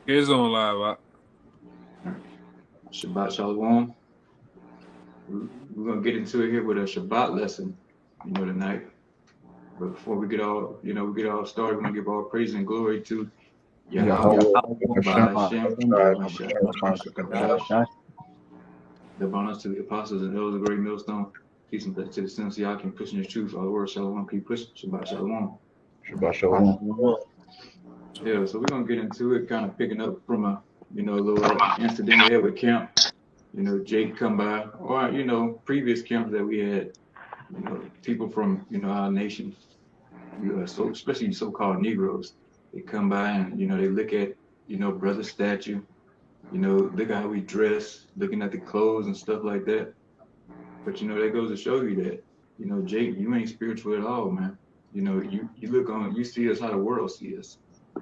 It's on live. Shabbat Shalom. We're gonna get into it here with a Shabbat lesson, tonight. But before we get all started, we're gonna give all praise and glory to Yahweh, Yahweh Hashem by Hashem, Yahushua, Hamashiach, the bonus to the apostles and elders of the great millstone. Peace and blessings to the sons of Yakim, pushing the truth. Our word, Shalom, keep pushing. Shabbat Shalom. Shabbat Shalom. Yeah, so we're gonna get into it, kind of picking up from a little incident we had with camp. Jake come by, or previous camps that we had. People from our nation, so especially so-called Negroes, they come by and they look at brother's statue, look at how we dress, looking at the clothes and stuff like that. But that goes to show you that Jake, you ain't spiritual at all, man. You see us how the world see us.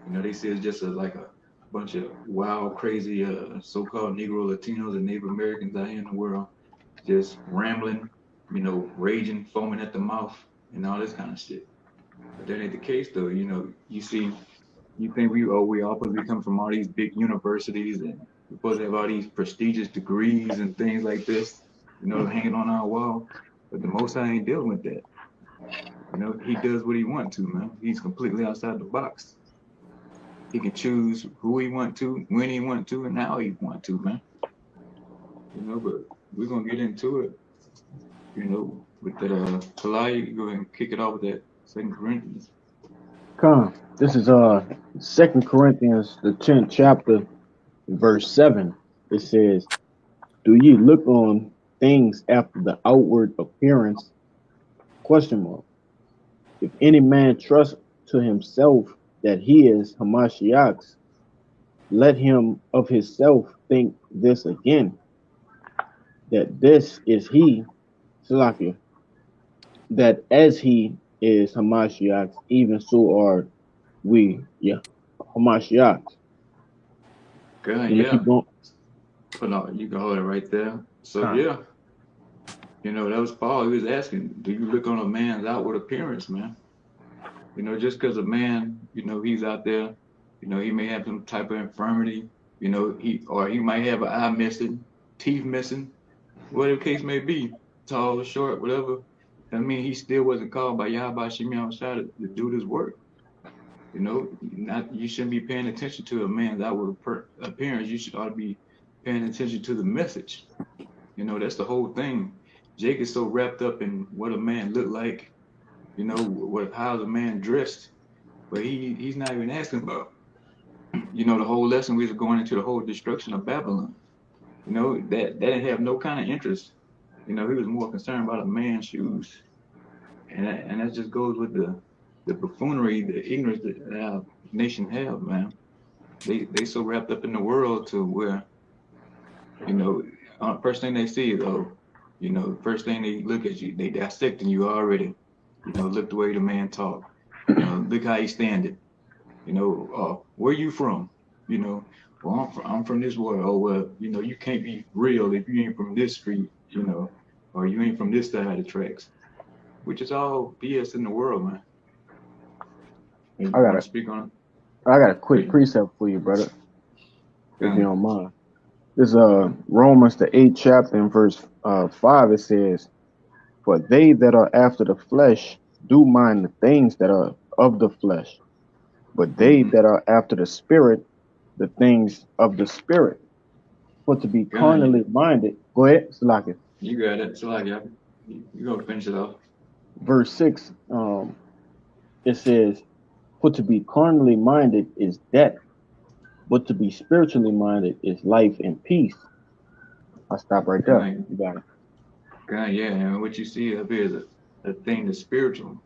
They see us just as like a bunch of wild, crazy, so-called Negro Latinos and Native Americans out here in the world, just rambling, raging, foaming at the mouth, and all this kind of shit. But that ain't the case, though. You think we all supposed to be coming from all these big universities and we're supposed to have all these prestigious degrees and things like this, hanging on our wall. But the Most High ain't dealing with that. He does what he wants to, man. He's completely outside the box. He can choose who he want to, when he want to, and how he want to, man. But we're gonna get into it. With that, Kalai, go ahead and kick it off with that 2 Corinthians. Come. This is 2 Corinthians, the 10th chapter, verse 7. It says, "Do ye look on things after the outward appearance? Question mark. If any man trust to himself that he is Hamashiach's, let him of himself think this again, that this is he, Salakia, that as he is Hamashiach's, even so are we, Hamashiach's." Good, You yeah. keep going. But no, you can hold it right there. So yeah, that was Paul. He was asking, do you look on a man's outward appearance, man? Just because a man, he's out there, he may have some type of infirmity, he might have an eye missing, teeth missing, whatever the case may be, tall or short, whatever. I mean, he still wasn't called by Yahweh Shemi Shah to do this work. You shouldn't be paying attention to a man's outward appearance. You should ought to be paying attention to the message. That's the whole thing. Jake is so wrapped up in what a man looked like, how the man dressed, but he's not even asking about, the whole lesson we was going into the whole destruction of Babylon. That didn't have no kind of interest. He was more concerned about a man's shoes, and that just goes with the buffoonery, the ignorance that our nation have, man. They so wrapped up in the world to where, first thing they see is, first thing they look at you, they dissecting you already. Look the way the man talk. Look how he standing. Where you from? Well, I'm from this world. Oh well, you can't be real if you ain't from this street, or you ain't from this side of the tracks, which is all BS in the world, man. You want to speak on it? I got a quick precept for you, brother, if you Um, don't mind. This Romans the 8th chapter and verse 5. It says, "For they that are after the flesh do mind the things that are of the flesh, but they that are after the spirit, the things of the spirit. For to be carnally minded." Go ahead, Salaki. You got it. So like, yeah, you go finish it off. Verse 6. It says, "For to be carnally minded is death, but to be spiritually minded is life and peace." I'll stop right there. God, You got it. yeah, and what you see up here is a thing that's spiritual.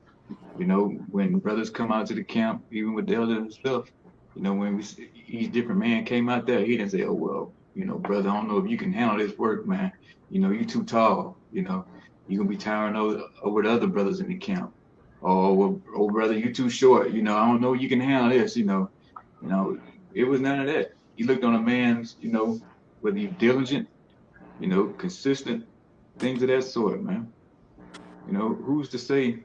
When brothers come out to the camp, even with the elders and stuff, when each different man came out there, he didn't say, "Oh well, brother, I don't know if you can handle this work, man. You too tall. You gonna be towering over the other brothers in the camp. Oh, well, oh brother, you too short. I don't know if you can handle this. It was none of that. He looked on a man's, whether he's diligent, consistent, things of that sort, man. Who's to say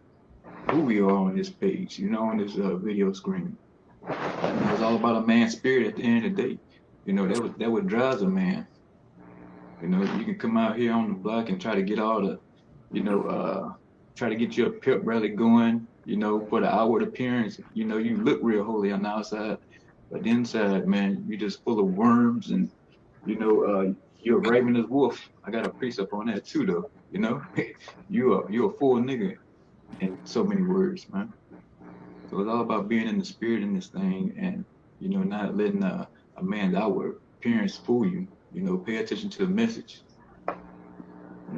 who we are on this page, on this video screen? It's all about a man's spirit at the end of the day. You know, that what drives a man. You know, you can come out here on the block and try to get all the, you know, try to get your pep rally going, you know, for the outward appearance. You know, you look real holy on the outside, but the inside, man, you just full of worms and, you know, you're a ravenous wolf. I got a precept on that too, though. You know, you're a full nigga in so many words, man. So it's all about being in the spirit in this thing, and you know, not letting a man's outward appearance fool you. You know, pay attention to the message. You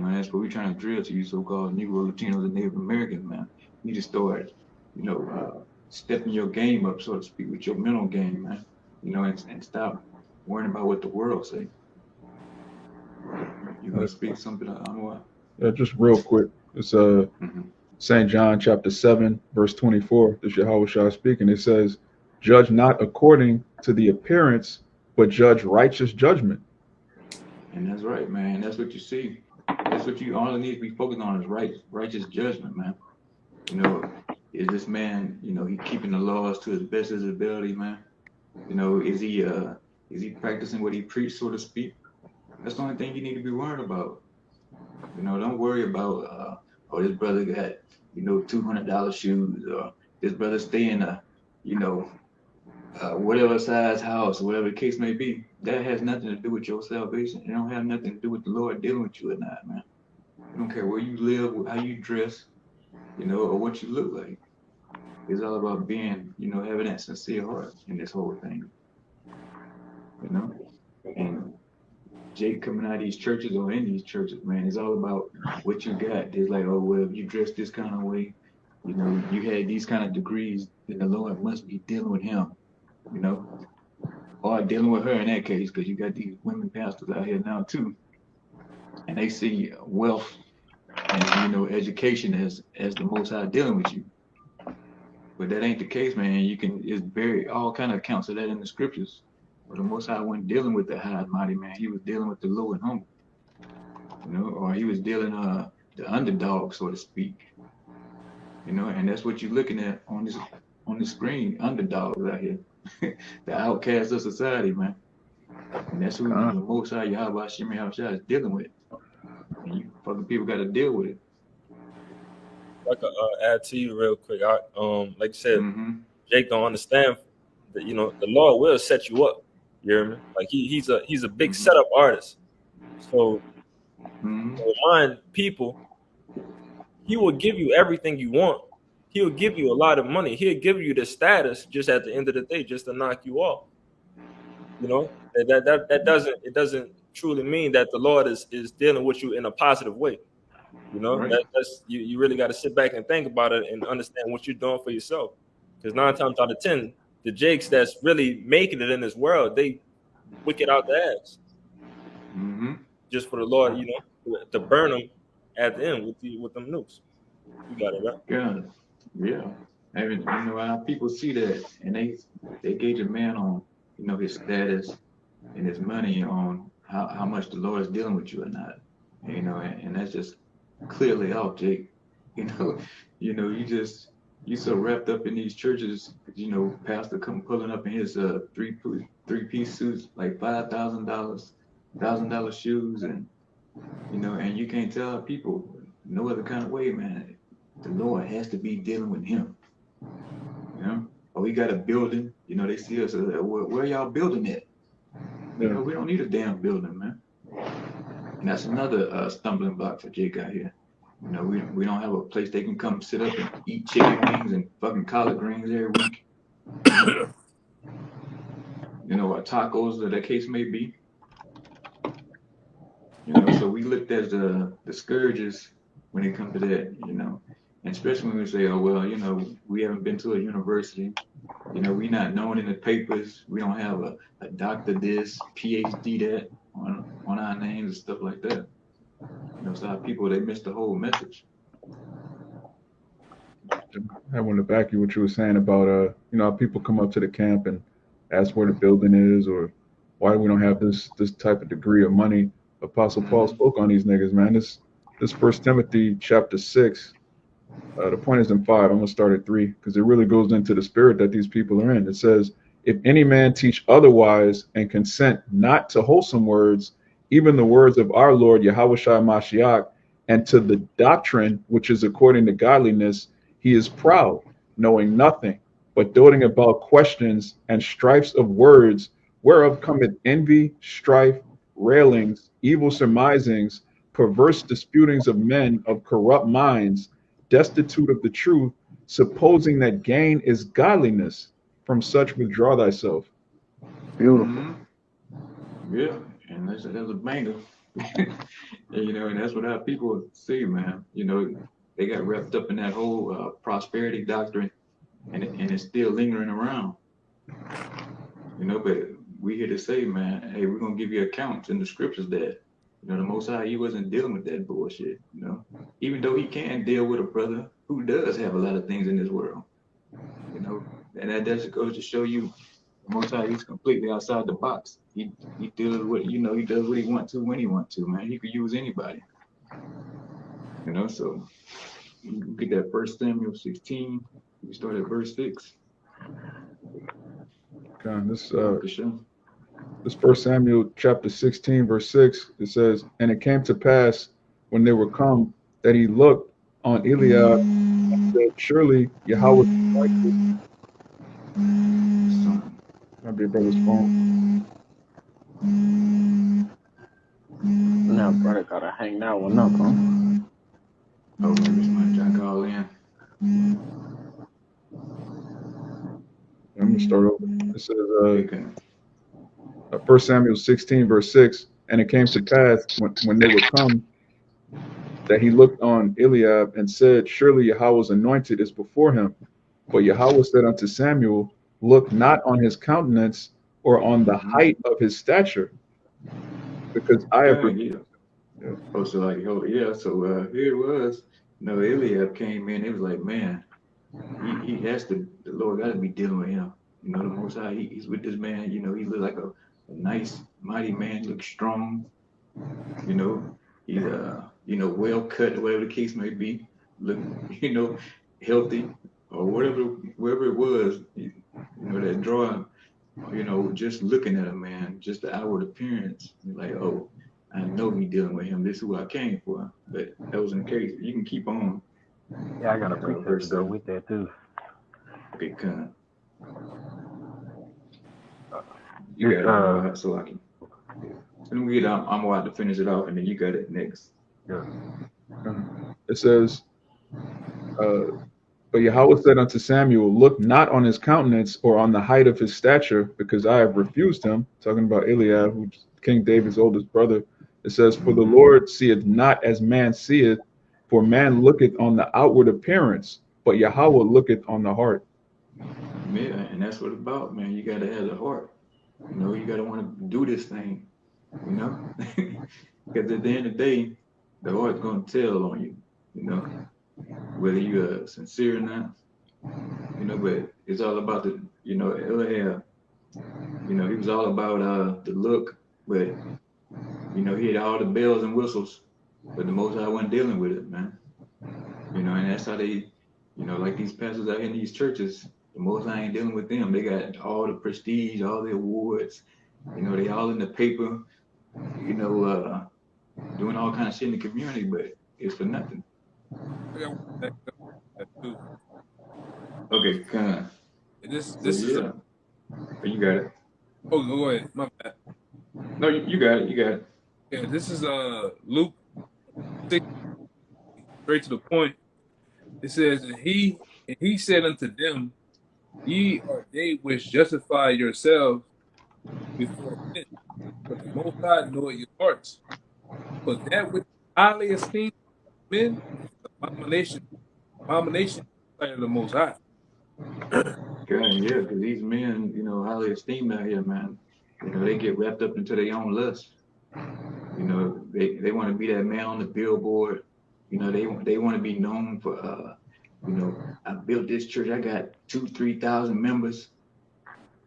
know, and that's what we're trying to drill to you, so-called Negro, Latinos, and Native Americans, man. You need to start, you know, stepping your game up, so to speak, with your mental game, man. You know, and stop worrying about what the world say. You gonna speak something on what? Yeah, just real quick. It's St. John chapter 7, verse 24. This is Yahweh Shah speaking. It says, judge not according to the appearance, but judge righteous judgment. And that's right, man. That's what you see. That's what you all need to be focused on is righteous judgment, man. You know, is this man, you know, he keeping the laws to his best of his ability, man? You know, is he practicing what he preached, so to speak? That's the only thing you need to be worried about. You know, don't worry about oh, this brother got, you know, $200 shoes, or this brother stay in a, you know, whatever size house, or whatever the case may be. That has nothing to do with your salvation. It don't have nothing to do with the Lord dealing with you or not, man. I don't care where you live, how you dress, you know, or what you look like. It's all about being, you know, having that sincere heart in this whole thing. You know? And Jake coming out of these churches or in these churches, man, it's all about what you got. It's like, oh, well, if you dress this kind of way, you know, you had these kind of degrees, then the Lord must be dealing with him, you know, or dealing with her in that case, because you got these women pastors out here now too, and they see wealth and, you know, education as the Most High dealing with you. But that ain't the case, man. It's very all kind of accounts of that in the scriptures. But the Most High wasn't dealing with the high and mighty, man. He was dealing with the low and humble, you know, or he was dealing the underdog, so to speak, you know. And that's what you're looking at on this screen, underdogs out here, the outcasts of society, man. And that's who the Most High Yahweh Shemi Hashai is dealing with. And you fucking people got to deal with it. I could add to you real quick. Like you said, Jake don't understand that, you know, the Lord will set you up. You hear me? Like he's a big setup artist. So remind people, he will give you everything you want. He'll give you a lot of money. He'll give you the status just at the end of the day, just to knock you off. You know, that doesn't truly mean that the Lord is dealing with you in a positive way. You know, right. That's you really got to sit back and think about it and understand what you're doing for yourself. Because 9 times out of 10, the Jakes that's really making it in this world, they wicked out the ass. Just for the Lord, you know, to burn them at the end with them nukes. You got it, right? Yeah. I mean, you know, how people see that and they gauge a man on, you know, his status and his money on how much the Lord is dealing with you or not. You know, and that's just clearly off, Jake. You know, you so wrapped up in these churches, you know, pastor come pulling up in his three-piece suits, like $5,000, $1,000 shoes, and you know, and you can't tell people no other kind of way, man. The Lord has to be dealing with him. You know, or we got a building, you know, they see us, where y'all building at? You know, we don't need a damn building, man. And that's another stumbling block for Jake out here. You know, we don't have a place they can come sit up and eat chicken wings and fucking collard greens every week. You know, or tacos, or the case may be. You know, so we looked at the scourges when it comes to that, you know. And especially when we say, oh, well, you know, we haven't been to a university. You know, we not known in the papers. We don't have a doctor this, PhD that on our names and stuff like that. You know, so our people, they miss the whole message. I want to back you what you were saying about, you know, how people come up to the camp and ask where the building is or why we don't have this type of degree of money. Apostle Paul spoke on these niggas, man. This 1 Timothy chapter 6, the point is in 5. I'm going to start at 3 because it really goes into the spirit that these people are in. It says, If any man teach otherwise and consent not to wholesome words, even the words of our Lord Yahushua Mashiach, and to the doctrine which is according to godliness, he is proud, knowing nothing, but doting about questions and strifes of words, whereof cometh envy, strife, railings, evil surmisings, perverse disputings of men of corrupt minds, destitute of the truth, supposing that gain is godliness. From such withdraw thyself. Beautiful. Yeah, and that's a banger. And that's what our people say, man. They got wrapped up in that whole prosperity doctrine, and it's still lingering around. But we here to say, man, hey, we're gonna give you accounts in the scriptures that, the Most High, he wasn't dealing with that bullshit. Even though he can deal with a brother who does have a lot of things in this world. And that just goes to show you, the Most High, he's completely outside the box. He deals with, he does what he wants to when he wants to, man. He could use anybody. So you get that 1 Samuel 16. We start at verse 6. Okay, this 1 Samuel chapter 16, verse 6, it says, and it came to pass when they were come that he looked on Eliab and said, surely Yahweh might be a brother's phone. Now, brother, gotta hang that one up, huh? Oh, maybe somebody trying to call in. I'm going to start over. It says, 1 Samuel 16, verse 6, and it came to pass when they were come that he looked on Eliab and said, surely Yahweh's anointed is before him. But Yahweh said unto Samuel, look not on his countenance or on the height of his stature, because I have So here it was. Eliab came in. It was like, man, he has to. The Lord got to be dealing with him. The Most High, he's with this man. He looked like a nice, mighty man. Looked strong. He's well cut, whatever the case may be. Look, healthy or wherever it was. That drawing. Just looking at him, man, just the outward appearance, you're like, oh, I know me dealing with him. This is who I came for. But that wasn't the case. You can keep on. Yeah, I got a precept to go with that too. Okay, come. You got it, so I can. When we get out, I'm about to finish it off, and then you got it next. Yeah. It says, but Yahweh said unto Samuel, look not on his countenance or on the height of his stature, because I have refused him. Talking about Eliab, who's King David's oldest brother. It says, for the Lord seeth not as man seeth, for man looketh on the outward appearance, but Yahweh looketh on the heart. Yeah, and that's what it's about, man. You got to have the heart. You got to want to do this thing, because at the end of the day, the heart's going to tell on you, whether you're sincere or not, but it's all about the, Eliab, he was all about the look, but, he had all the bells and whistles, but the Most High wasn't dealing with it, man. And that's how they, like these pastors out here in these churches, the Most High ain't dealing with them. They got all the prestige, all the awards, they all in the paper, doing all kind of shit in the community, but it's for nothing. Okay, kind of. This So, is yeah. You got it. Oh, go ahead. My bad. No, you got it. You got it. Yeah, this is Luke 6, straight to the point. It says, and he said unto them, ye are they which justify yourselves before men, but the Most High knoweth your hearts. For that which highly esteemed men is abomination of the Most High. Yeah, because these men, highly esteemed out here, man. They get wrapped up into their own lust. They want to be that man on the billboard. They want to be known for, I built this church. I got 2,000-3,000 members.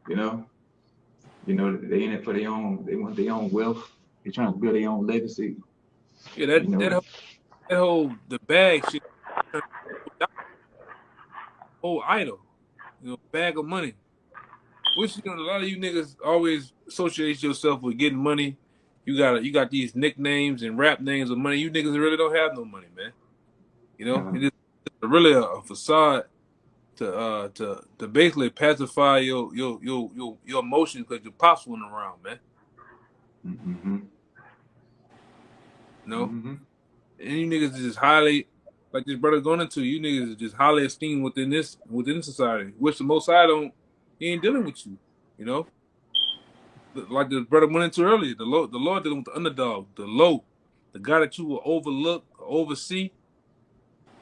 They in it for their own. They want their own wealth. They're trying to build their own legacy. Yeah, that whole the bag shit, whole idol, bag of money. which a lot of you niggas always associate yourself with getting money. You got these nicknames and rap names of money. You niggas really don't have no money, man. You know, it's really a facade to basically pacify your emotions because your pops went around, man. Mm-hmm. You know, and you niggas is just highly, like this brother going into, you niggas is just highly esteemed within society, which the Most High he ain't dealing with you. You know, like the brother went into earlier, the Lord dealing with the underdog, the guy that you will overlook, oversee.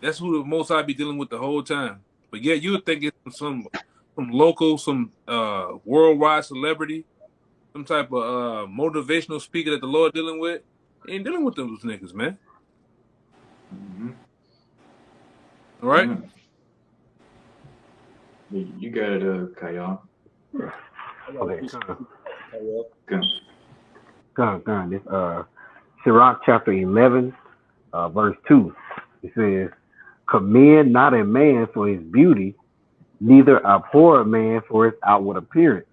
That's who the Most High be dealing with the whole time. But yet you would think it's some local, some worldwide celebrity, some type of motivational speaker that the Lord dealing with. He ain't dealing with those niggas, man. All right? You got it, Kyle. Okay, Come. come. This Sirach chapter 11, verse 2. It says, "Commend not a man for his beauty, neither abhor a man for his outward appearance.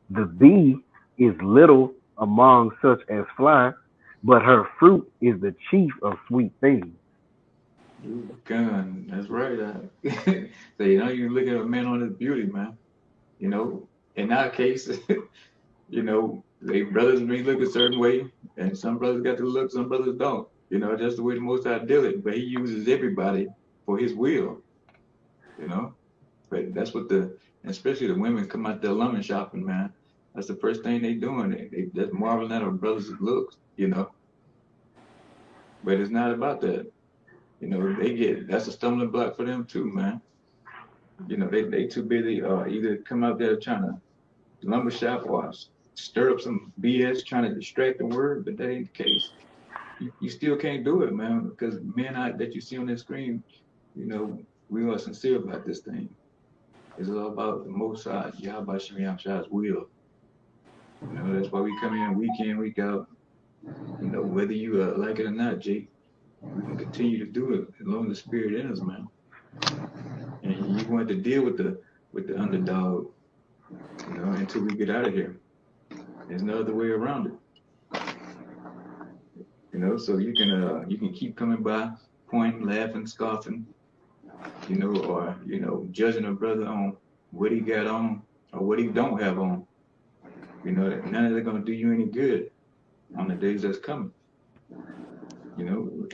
The bee is little among such as fly, but her fruit is the chief of sweet things." Gun, that's right. So you look at a man on his beauty, man. You know, in our case, they brothers may look a certain way, and some brothers got the look, some brothers don't. That's the way the Most High deal it. But He uses everybody for His will. But that's what especially the women come out there lemon shopping, man. That's the first thing they doing. They just marveling at our brothers' looks, But it's not about that. That's a stumbling block for them too, man. They too busy either come out there trying to lumber shop or stir up some BS trying to distract the word, but that ain't the case. You still can't do it, man, because men that you see on that screen, we are sincere about this thing. It's all about the Most High, Yahweh Shem Shah's will. That's why we come in week in, week out. Whether you like it or not, Jake, we can continue to do it as long as the Spirit in us, man. And you want to deal with the underdog, until we get out of here. There's no other way around it. So you can keep coming by, pointing, laughing, scoffing, or judging a brother on what he got on or what he don't have on. None of that gonna do you any good on the days that's coming.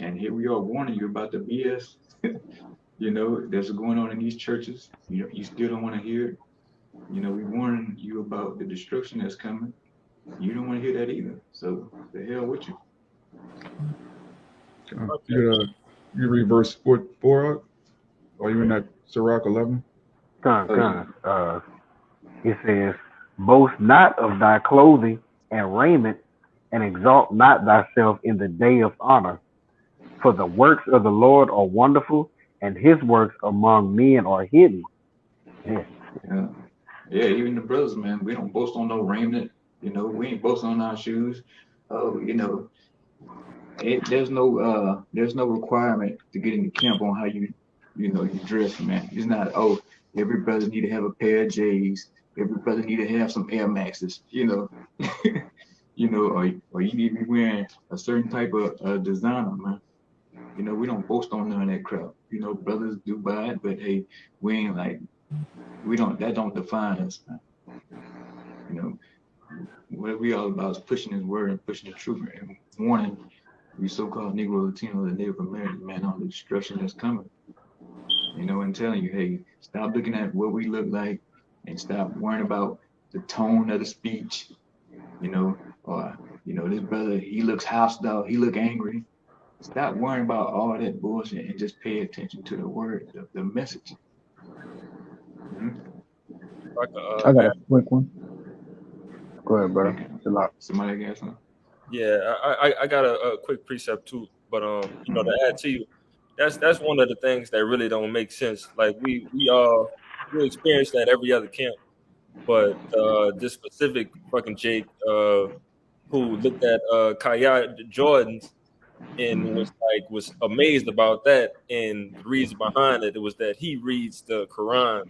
And here we are warning you about the BS, that's going on in these churches. You still don't want to hear it. We warning you about the destruction that's coming. You don't want to hear that either. So the hell with you. You read verse 4 Are you in that Sirach 11? It says, "Boast not of thy clothing and raiment, and exalt not thyself in the day of honor. For the works of the Lord are wonderful, and His works among men are hidden." Yeah, even the brothers, man, we don't boast on no raiment. We ain't boasting on our shoes. There's no requirement to get in the camp on how you dress, man. It's not, every brother need to have a pair of J's. Every brother need to have some Air Maxes, or you need to be wearing a certain type of designer, man. We don't boast on none of that crap. Brothers do buy it, but hey, we ain't like, that don't define us, man. What we all about is pushing His word and pushing the truth and warning we so-called Negro, Latino, and Native American, man, on the destruction that's coming. And telling you, hey, stop looking at what we look like and stop worrying about the tone of the speech, or, this brother, he looks hostile, he look angry. Stop worrying about all that bullshit and just pay attention to the word, the message. I got a quick one. Go ahead, brother. Somebody got something? Yeah, I got a quick precept too, but to add to you, that's one of the things that really don't make sense. Like we experience that every other camp, but this specific fucking Jake who looked at Kaya Jordans and was amazed about that, and the reason behind it was that he reads the Quran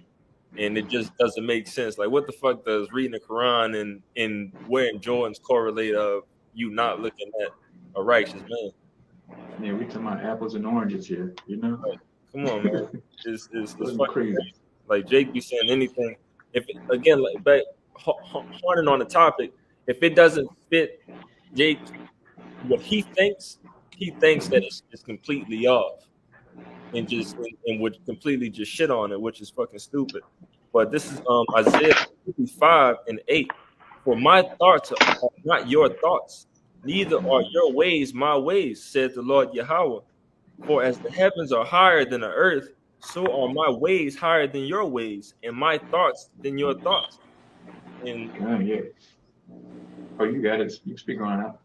and it just doesn't make sense. Like, what the fuck does reading the Quran and wearing Jordans correlate of you not looking at a righteous man? Yeah, we talking about apples and oranges here, you know? Like, come on, man. It's That's fucking crazy. crazy. Like, Jake be saying anything. If again, like, back harder on the topic, if it doesn't fit Jake, what he thinks that it's completely off, and would completely just shit on it, which is fucking stupid. But this is Isaiah 55:8. For my thoughts are not your thoughts, neither are your ways my ways, said the Lord Yahweh. For as the heavens are higher than the earth, so are my ways higher than your ways, and my thoughts than your thoughts. And Yeah. Oh, you got it. You speak on that.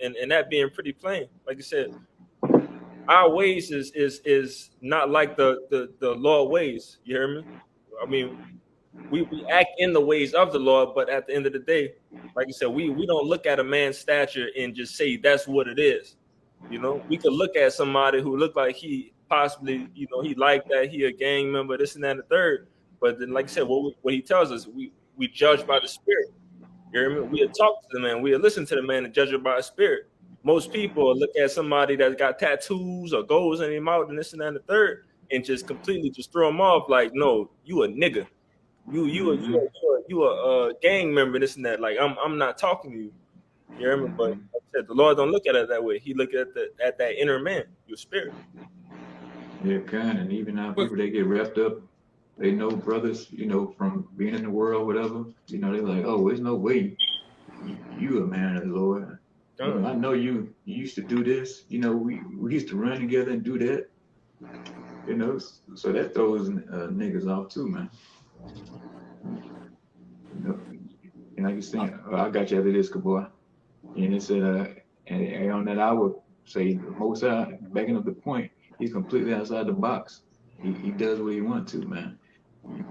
and that being pretty plain, like I said, our ways is not like the Lord ways. You hear me? I mean, we act in the ways of the Lord, but at the end of the day, like I said, we don't look at a man's stature and just say that's what it is. You know, we could look at somebody who looked like he possibly, he like that, he a gang member, this and that and the third. But then, like I said, what he tells us, we judge by the spirit. You hear me? We talk to the man, we listen to the man and judge it by the spirit. Most people look at somebody that's got tattoos or goals in their mouth and this and that and the third, and just completely just throw them off like, no, you a nigga. You a gang member, this and that. Like, I'm not talking to you. You hear me? But like I said, the Lord don't look at it that way. He look at that inner man, your spirit. Yeah, kind. And even now, people, they get wrapped up. They know brothers, from being in the world, whatever. They're like, oh, there's no way you a man of the Lord. I know you used to do this. We used to run together and do that. So that throws niggas off too, man. And like you saying, I got you after this, good boy. And it said, and on that I would say, the most backing up the point, he's completely outside the box. He does what he wants to, man.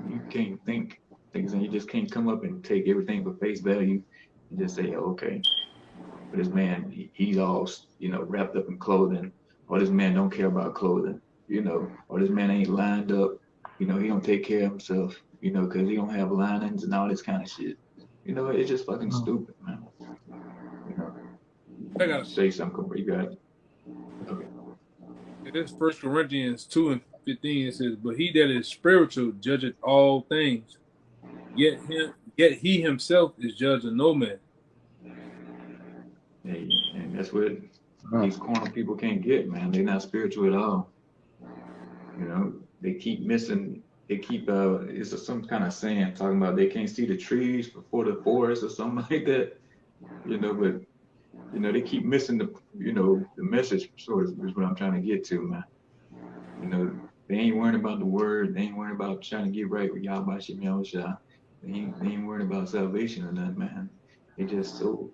You can't think things, and you just can't come up and take everything for face value and just say, oh, okay. But this man, he's all, wrapped up in clothing, or this man don't care about clothing, or this man ain't lined up, he don't take care of himself, because he don't have linings and all this kind of shit. It's just fucking stupid, man. I gotta say something. You got it. Okay. It is 1 Corinthians 2:15. It says, "But he that is spiritual judgeth all things, yet he himself is judge of no man." Hey, and that's what these corner people can't get, man. They're not spiritual at all. They keep missing. They keep it's some kind of saying talking about they can't see the trees before the forest or something like that. But they keep missing the message, sort of, is what I'm trying to get to, man. They ain't worrying about the word. They ain't worrying about trying to get right with Yahweh Shem Yahushua. They ain't worrying about salvation or nothing, man. They just so,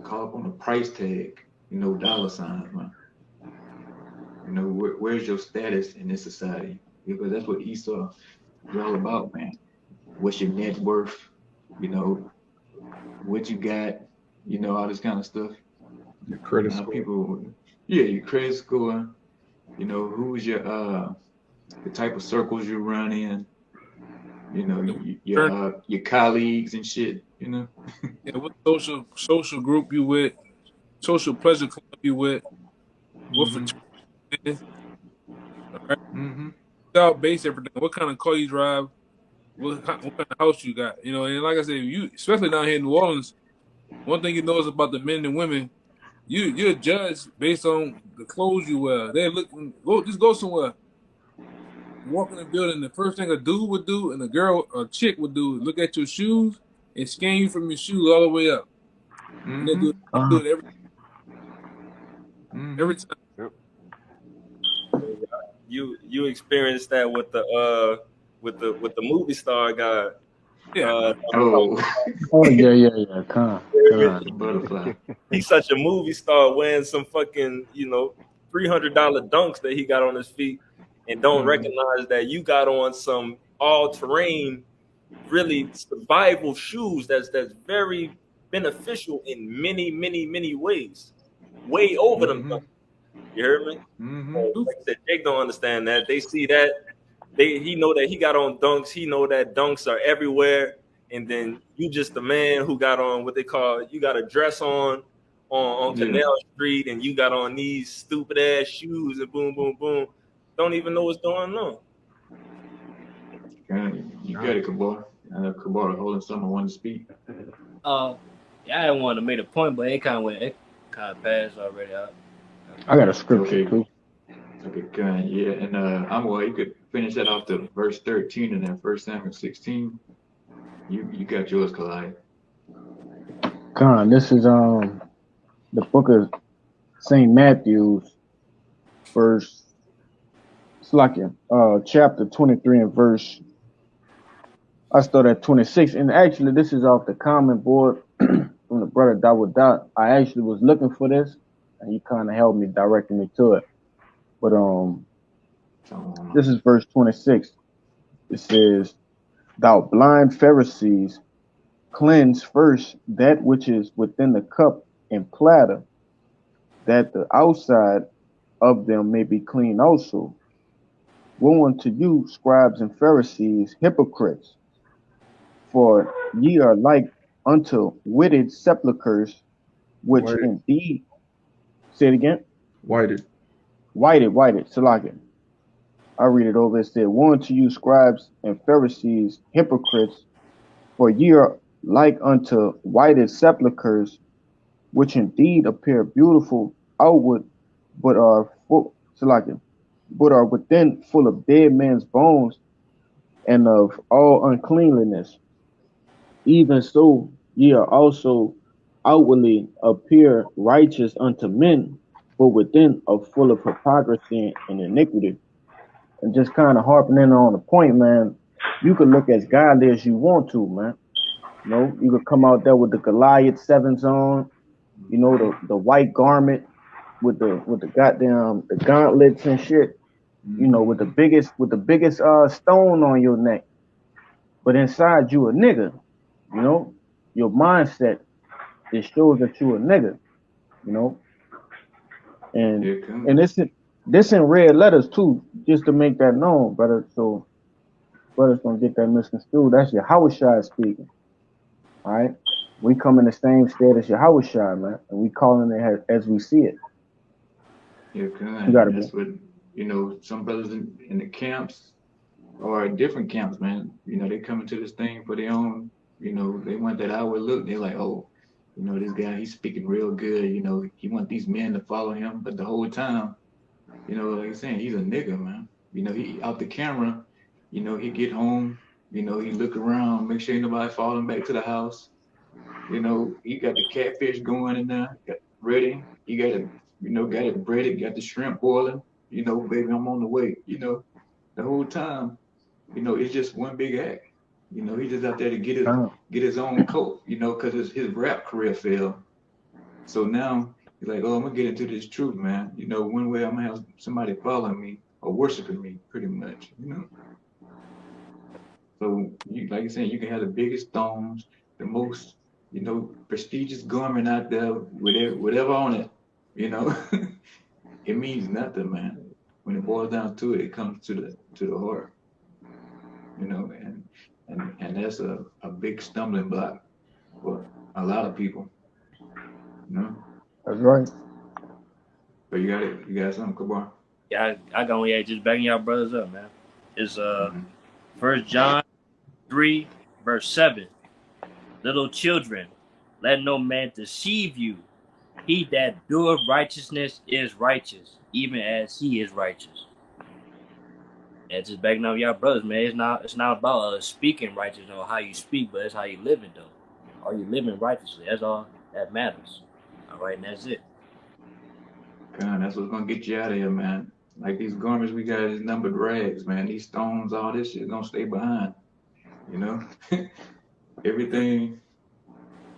caught up on the price tag, dollar signs, man. Where's your status in this society? Because that's what Esau is all about, man. What's your net worth? What you got? All this kind of stuff. Your credit score. People, your credit score. Who's your the type of circles you run in. Your colleagues and shit. Yeah, what social group you with? Social pleasure club you with? What fraternity? Mm-hmm. All base everything. What kind of car you drive? What kind of house you got? And like I said, you especially down here in New Orleans, one thing you know is about the men and women. You're judged based on the clothes you wear. They just go somewhere. Walk in the building, the first thing a dude would do and a chick would do is look at your shoes and scan you from your shoes all the way up. Mm-hmm. And they do it every time. You experienced that with the movie star guy. Yeah. Yeah. Come on. Butterfly. He's such a movie star wearing some fucking $300 dunks that he got on his feet, and don't recognize that you got on some all-terrain, really survival shoes that's very beneficial in many ways, way over them. You hear me? Mm-hmm. Like I said, Jake don't understand that. They see that, he know that he got on dunks. He know that dunks are everywhere. And then you just the man who got on what they call, you got a dress on Yeah. Canal Street, and you got on these stupid ass shoes, and boom, boom, boom. Don't even know what's going on. You got it, Kabar. I know Kabar holding someone wanted to speak. Yeah, I didn't want to make a point, but it kind of passed already. I got a scripture Okay. too. Okay, good. Yeah, and Amwal, you could finish that off to verse 13 and then 1 Samuel 16. You got yours, Kalai. Con, this is the book of St. Matthew's, verse, it's like chapter 23 and verse, I start at 26. And actually, this is off the comment board from the brother Dawud Dot. I actually was looking for this, and he kind of helped me, directing me to it. But this is verse 26. It says, "Thou blind Pharisees, cleanse first that which is within the cup and platter, that the outside of them may be clean also. Woe unto you, scribes and Pharisees, hypocrites! For ye are like unto whited sepulchres, which Whited. indeed," say it again, Whited. whited, Salakia. I read it over. It said, "Woe unto you, scribes and Pharisees, hypocrites! For ye are like unto whited sepulchres, which indeed appear beautiful outward, but are within full of dead men's bones and of all uncleanliness. Even so, ye are also outwardly appear righteous unto men, but within are full of hypocrisy and iniquity." And just kind of harping in on the point, man, you could look as godly as you want to, man. You know, you could come out there with the Goliath 7s on, you know, the white garment with the goddamn the gauntlets and shit, you know, with the biggest stone on your neck. But inside you a nigga, you know, your mindset, it shows that you a nigga, you know. And Here it comes. and this in red letters too, just to make that known, brother. So brothers don't get that misconstrued. That's Yahushua speaking. All right. We come in the same state as Yahushua, man, and we calling it as we see it. Yeah, good. You gotta That's be. what, you know, some brothers in the camps or different camps, man, you know, they come into this thing for their own, you know, they want that outward look. They're like, oh, you know, this guy, he's speaking real good. You know, he want these men to follow him. But the whole time, you know, like I'm saying, he's a nigga, man. You know, he out the camera, you know, he get home, you know, he look around, make sure ain't nobody falling back to the house. You know, he got the catfish going in there, got ready. He got it, you know, got it breaded, got the shrimp boiling. You know, baby, I'm on the way. You know, the whole time, you know, it's just one big act. You know, he just out there to get his own coat. You know, because his rap career failed. So now he's like, oh, I'm gonna get into this truth, man. You know, one way I'm gonna have somebody following me or worshiping me, pretty much. You know. So you, like you're saying, you can have the biggest stones, the most, you know, prestigious garment out there, whatever on it, you know, it means nothing, man. When it boils down to it, it comes to the heart, you know, and that's a big stumbling block for a lot of people, you know. That's right. But you got something, Kabar? Yeah, I got one. Yeah, just backing y'all brothers up, man. It's 1 John 3 verse 7. Little children, let no man deceive you. He that doeth righteousness is righteous, even as he is righteous. And just backing up y'all brothers, man. It's not about speaking righteous or how you speak, but it's how you living though. Are you living righteously? That's all that matters. All right, and that's it. God, that's what's gonna get you out of here, man. Like these garments we got is numbered rags, man. These stones, all this shit gonna stay behind. You know? Everything.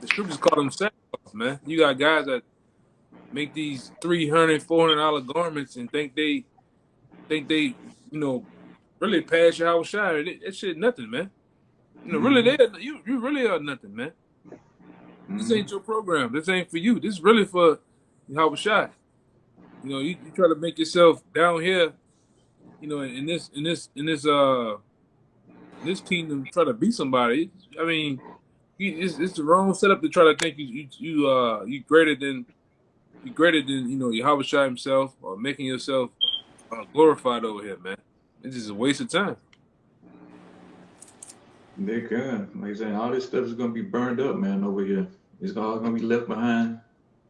The scriptures call them sackcloth, man. You got guys that make these $300, $400 garments and think they, you know, really pass your house shy. That shit nothing, man. You know, really, you really are nothing, man. This ain't your program. This ain't for you. This is really for Howard Shy. You know, you try to make yourself down here this kingdom try to be somebody. I mean, it's the wrong setup to try to think you greater than Yahweh Shai himself, or making yourself glorified over here, man. It's just a waste of time. They can. Like I said, all this stuff is gonna be burned up, man, over here. It's all gonna be left behind.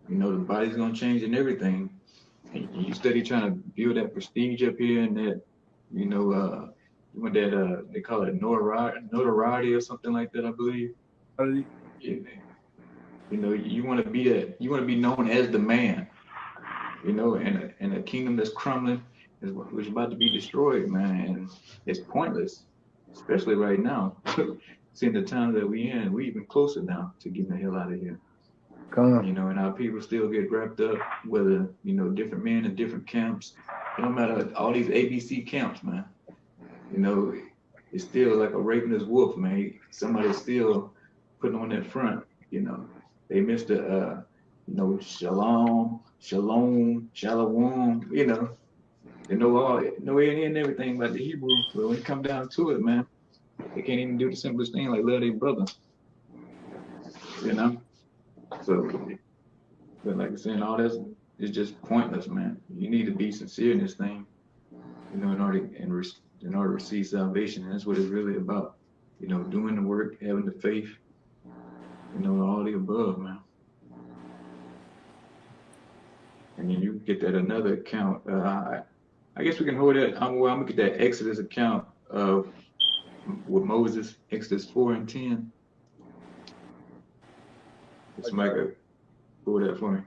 You know, the body's gonna change and everything. And you steady trying to build that prestige up here and that, you know, when that they call it notoriety or something like that, I believe. You know, you want to be known as the man. You know, and a kingdom that's crumbling is about to be destroyed, man, and it's pointless, especially right now. Seeing the times that we in, we even closer now to getting the hell out of here. You know, and our people still get wrapped up, whether, you know, different men in different camps. It don't matter, all these ABC camps, man. You know, it's still like a rapist wolf, man. Somebody's still putting on that front, you know. They missed the, you know, shalom, you know. They know any and everything about the Hebrew, but when it come down to it, man, they can't even do the simplest thing like love their brother, you know. So, but like I said, all that's is just pointless, man. You need to be sincere in this thing, you know, in order to receive salvation. And that's what it's really about. You know, doing the work, having the faith, you know, all the above, man. And then you get that another account. I guess we can hold that. I'm gonna get that Exodus account of with Moses, Exodus 4 and 10. Somebody could pull that for me.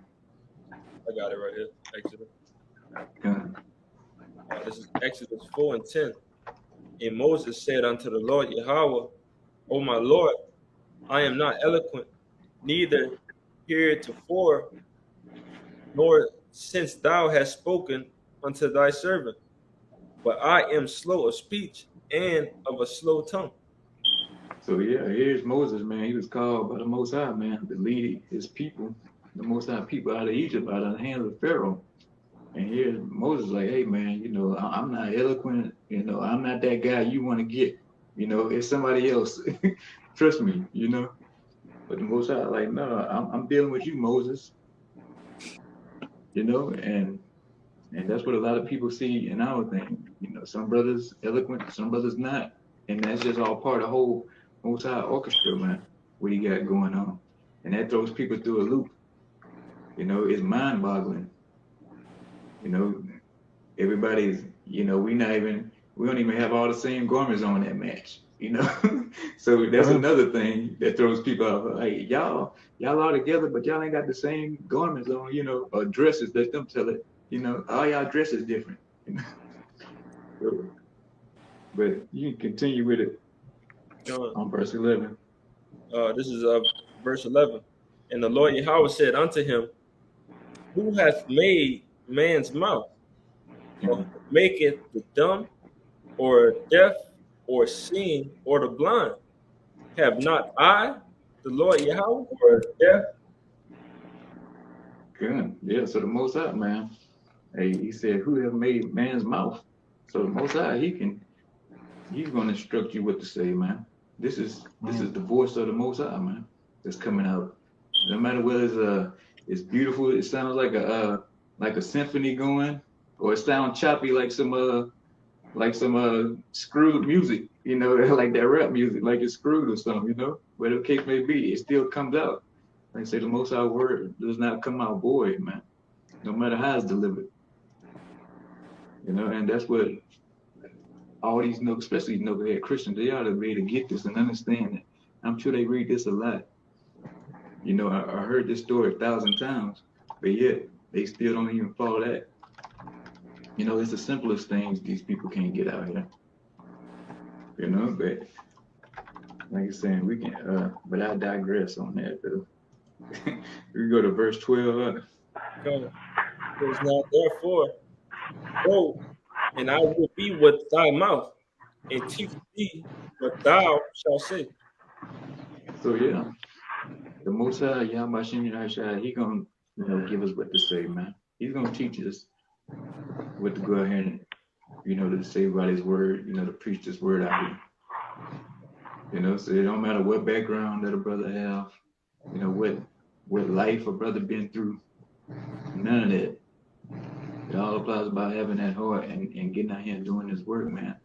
I got it right here. Exodus. Yeah. This is Exodus 4 and 10. And Moses said unto the Lord Yahweh, O my Lord, I am not eloquent, neither heretofore, nor since thou hast spoken unto thy servant, but I am slow of speech and of a slow tongue. So yeah, here's Moses, man. He was called by the Most High, man, to lead his people, the Most High people out of Egypt, out of the hands of Pharaoh. And here's Moses like, hey, man, you know, I'm not eloquent. You know, I'm not that guy you want to get. You know, it's somebody else. Trust me, you know. But the Most High like, no, I'm dealing with you, Moses. You know, and that's what a lot of people see in our thing. You know, some brothers eloquent, some brothers not. And that's just all part of the whole Most High orchestra, man, what he got going on. And that throws people through a loop. You know, it's mind-boggling. You know, everybody's, you know, we don't even have all the same garments on that match, you know. So that's another thing that throws people off. Like, y'all all together, but y'all ain't got the same garments on, you know, or dresses. Let them tell it, you know, all y'all dresses different. You know? So, but you can continue with it on verse 11. This is verse 11. And the Lord Yahweh said unto him, who hath made man's mouth? Or maketh the dumb, or deaf, or seeing, or the blind? Have not I, the Lord Yahweh, or deaf? Good. Yeah, so the Most High, man, hey, he said, who have made man's mouth? So the Most High, he's going to instruct you what to say, man. This is the voice of the Most High, man, that's coming out. No matter whether it's beautiful, it sounds like a symphony going, or it sounds choppy like some screwed music, you know, like that rap music, like it's screwed or something, you know. Whatever the case may be, it still comes out. Like I say, the Most High word does not come out void, man, no matter how it's delivered. You know, and that's what all these, especially knucklehead Christians, they ought to be able to get this and understand it. I'm sure they read this a lot. You know, I heard this story 1,000 times, but yet they still don't even follow that. You know, it's the simplest things these people can't get out here. You know, but like you're saying, we can, but I digress on that, though. We go to verse 12. There's now therefore, go, and I will be with thy mouth, and teach thee what thou shalt say. So yeah, the Most High, Yahweh Shem Yahshua, he gonna, you know, give us what to say, man. He's gonna teach us what to go ahead and, you know, to say about his word, you know, to preach this word out here. You know, so it don't matter what background that a brother have, you know, what life a brother been through, none of that. It all applies about having that heart and getting out here and doing this work, man,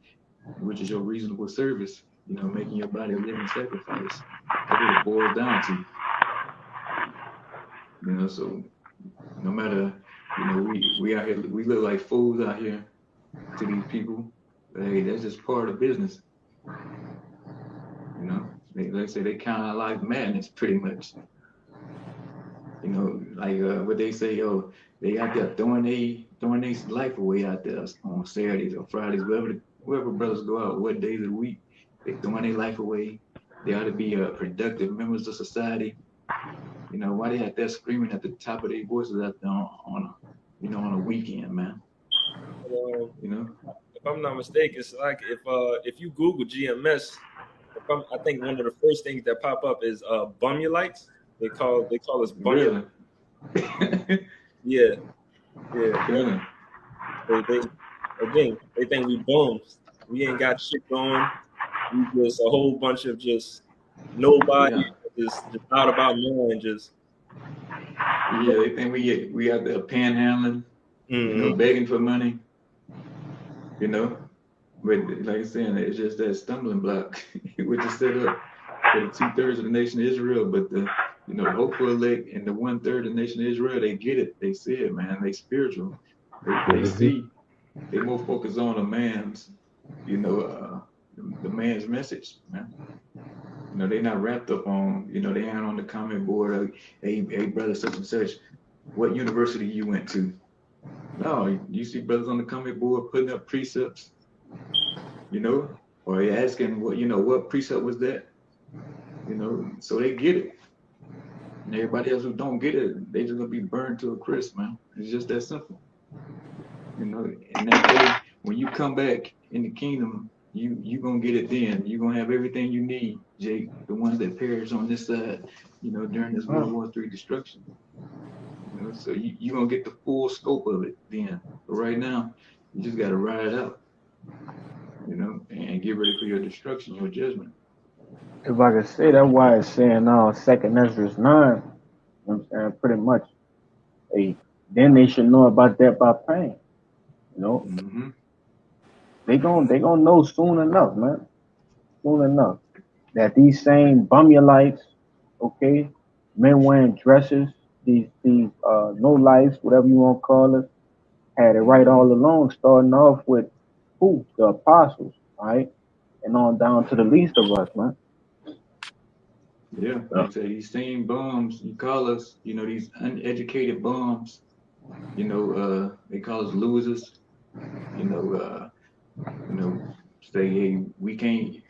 which is your reasonable service, you know, making your body a living sacrifice. That's what it boils down to. You know, so no matter, you know, we out here, we look like fools out here to these people. But hey, that's just part of the business. You know, they say they count our life madness pretty much. You know, like what they say, oh, they out there throwing their life away out there on Saturdays or Fridays, wherever brothers go out, what days of the week, they throwing their life away. They ought to be productive members of society. You know, why they out there screaming at the top of their voices out there on a weekend, man. You know, if I'm not mistaken, it's like if you Google GMS, I think one of the first things that pop up is Bummulites. They call us Bummulites. Really? Yeah. Really? They think we bums. We ain't got shit going. We just a whole bunch of just nobody, just not about knowing, just. Yeah, they think we out there panhandling, you know, begging for money, you know. But like I said, it's just that stumbling block, which is set up for the 2/3 of the nation of Israel. But the hopeful elect and the 1/3 of the nation of Israel, they get it. They see it, man. They spiritual. They see. They more focus on a man's, you know, the man's message, man. You know, they're not wrapped up on, you know, they ain't on the comment board, hey, brother, such and such, what university you went to? No, you see brothers on the comment board putting up precepts, you know, or asking what precept was that? You know, so they get it. And everybody else who don't get it, they just gonna be burned to a crisp, man. It's just that simple. You know, and that day when you come back in the kingdom, you gonna get it then. You gonna have everything you need, Jake. The ones that perish on this side, you know, during this World War III destruction. You know, so you gonna get the full scope of it then. But right now, you just gotta ride it out. You know, and get ready for your destruction, your judgment. If I could say, that's why it's saying 2 Ezra 9. You know what I'm saying? Pretty much. Then they should know about that by pain. You know? Mm-hmm. They gonna know soon enough, man. Soon enough. That these same Bummulites, okay, men wearing dresses, these no lives, whatever you want to call it, had it right all along, starting off with who? The apostles, right? And on down to the least of us, man. Yeah, like I say, these same bums, you call us, you know, these uneducated bums, you know, they call us losers, you know, say, hey, we can't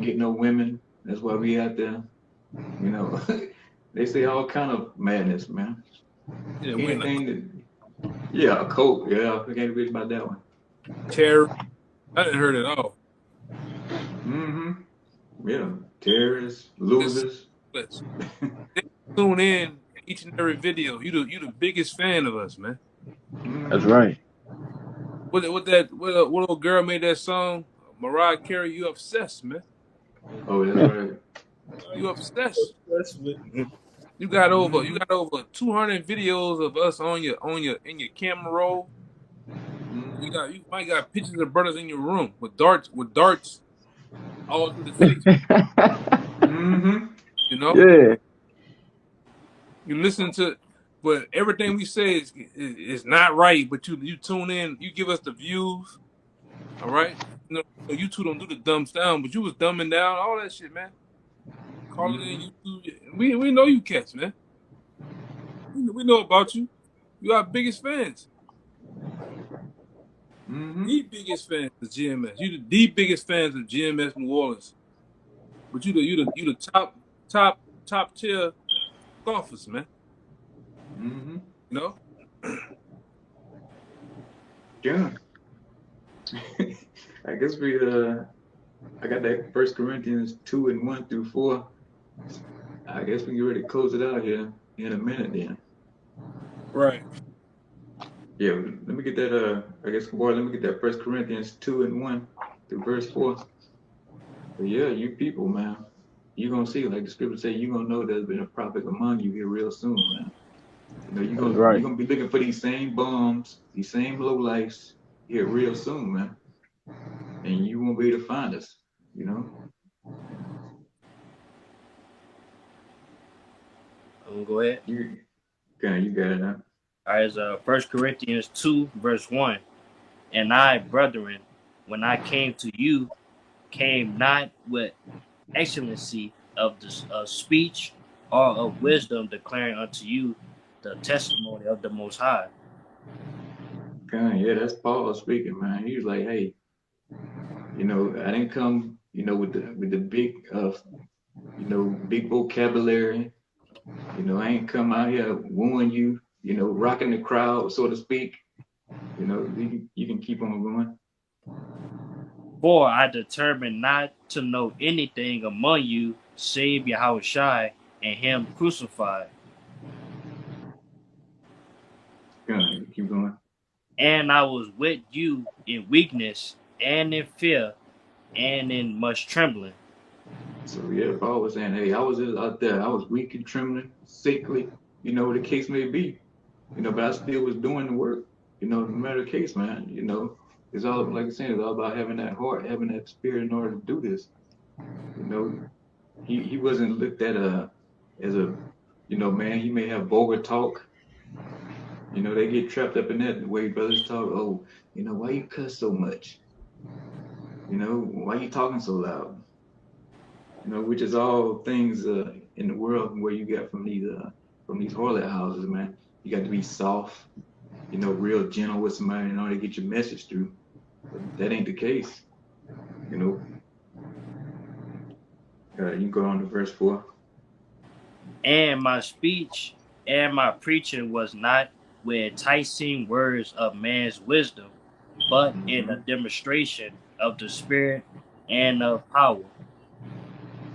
get no women. That's why we out there, you know. They say all kind of madness, man. Yeah, anything that, a cult, I can't read about that one. Terror, I didn't heard it all. Yeah, terrorists, losers. They tune in each and every video. You the biggest fan of us, man. That's right. What old girl made that song? Mariah Carey, you obsessed, man. Oh, that's right. You obsessed. You got over 200 videos of us in your camera roll. You might got pictures of brothers in your room with darts all through the face. You know? Yeah. You listen to, but everything we say is not right. But you tune in, you give us the views. All right, you know, you two don't do the dumbs down, but you was dumbing down all that shit, man. Calling in YouTube, we know you cats, man. We know about you. You our biggest fans. The biggest fans of GMS. You the biggest fans of GMS New Orleans. But you the top tier golfers, man. You know? Yeah. I guess I got that 1 Corinthians 2:1-4. I guess we can get ready to close it out here in a minute then. Right. Yeah, let me get that. I guess, boy, let me get that 1 Corinthians 2:1 through verse 4. But yeah, you people, man, you're gonna see, like the scripture say, you're gonna know there's been a prophet among you here real soon, man. You know, That's you're right. gonna be looking for these same bums, these same low lifes here real soon, man. And you won't be able to find us, you know. I'm gonna go ahead. You got it now. All right, it's 1 Corinthians 2, verse 1. And I, brethren, when I came to you, came not with excellency of the speech or of wisdom, declaring unto you the testimony of the Most High. Yeah, that's Paul speaking, man. He was like, hey, you know, I didn't come, you know, with the big you know, big vocabulary. You know, I ain't come out here wooing you, you know, rocking the crowd, so to speak. You know, you can keep on going. For I determined not to know anything among you save Yahushua and him crucified. You keep going. And I was with you in weakness and in fear and in much trembling. So yeah, Paul was saying, hey, I was just out there. I was weak and trembling, sickly, you know, the case may be. You know, but I still was doing the work. You know, no matter the case, man. You know, it's all, like I said, it's all about having that heart, having that spirit in order to do this. You know, he wasn't looked at as a, you know, man, he may have vulgar talk. You know, they get trapped up in that, the way brothers talk. Oh, you know, why you cuss so much? You know, why you talking so loud? You know, which is all things in the world where you got from these harlot houses, man. You got to be soft, you know, real gentle with somebody in order to get your message through. But that ain't the case. You know. You can go on to verse 4. And my speech and my preaching was not with enticing words of man's wisdom, but in a demonstration of the Spirit and of power.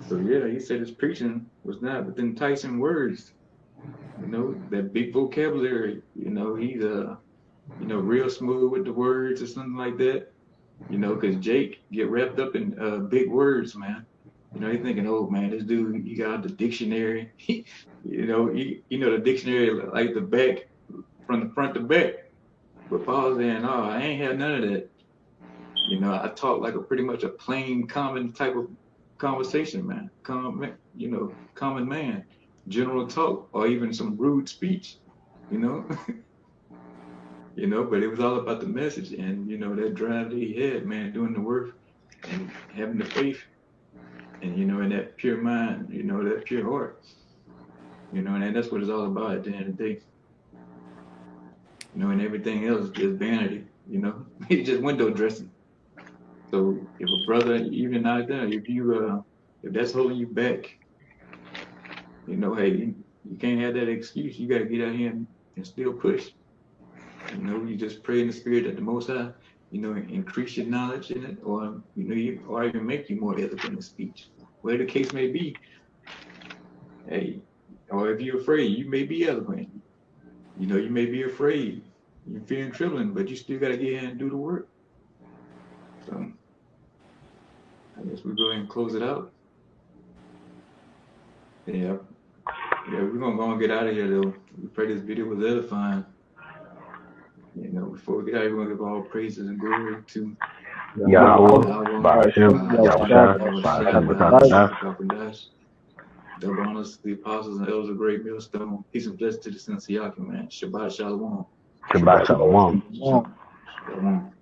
So yeah, he said his preaching was not with enticing words. You know, that big vocabulary. You know, he's you know, real smooth with the words or something like that. You know, because Jake get wrapped up in big words, man. You know, he thinking, oh man, this dude, he got the dictionary. You know, you know the dictionary like the back, from the front to back. But Paul's saying, oh, I ain't had none of that. You know, I talk like pretty much a plain, common type of conversation, man. You know, common man, general talk, or even some rude speech. You know, you know. But it was all about the message, and you know that drive that he had, man, doing the work and having the faith, and you know, in that pure mind, you know, that pure heart. You know, and that's what it's all about at the end of the day. You know, and everything else is just vanity. You know, it's just window dressing. So if a brother, even out there, if that's holding you back, you know, hey, you can't have that excuse. You got to get out here and still push. You know, you just pray in the spirit that the Most High, you know, increase your knowledge in it, or you know, or even make you more eloquent in speech, whatever the case may be. Hey, or if you're afraid, you may be eloquent. You know, you may be afraid, you're fearing trembling, but you still got to get in and do the work. So I guess we'll go ahead and close it out. Yeah. Yeah, we're gonna go and get out of here though. We pray this video was edifying. You know, before we get out of here, we're gonna give all praises and glory to Yahweh, double honors to the apostles and elders of Great Millstone. Peace and blessings to the sons of Yakim, man. Shabbat Shalom. Shabbat Shalom. Shalom.